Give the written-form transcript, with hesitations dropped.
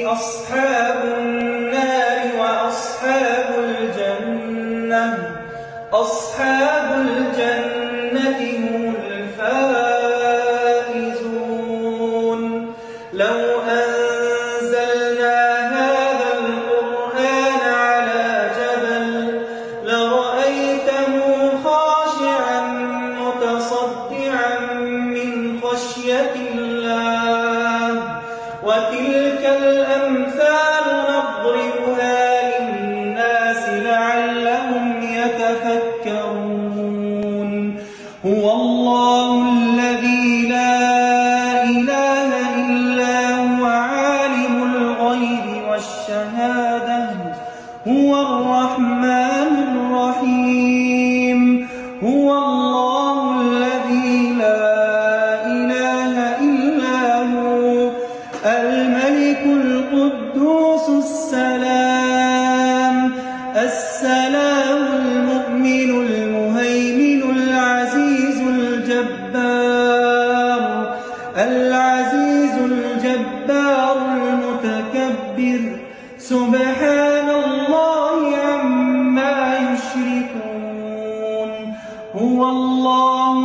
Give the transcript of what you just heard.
أصحاب النار وأصحاب الجنة هم الفائزون. لو أنزلنا هذا القرآن على جبل لرأيته خاشعا متصدعا من خشية الله. وتلك الأمثال نضربها للناس لعلهم يتفكرون. هو الله الذي لا إله إلا هو عالم الغيب والشهادة هو الرحمن الرحيم. هو الله الذي لا إله إلا هو الملك القدوس السلام المؤمن المهيمن العزيز الجبار المتكبر سبحان الله عما يشركون. هو الله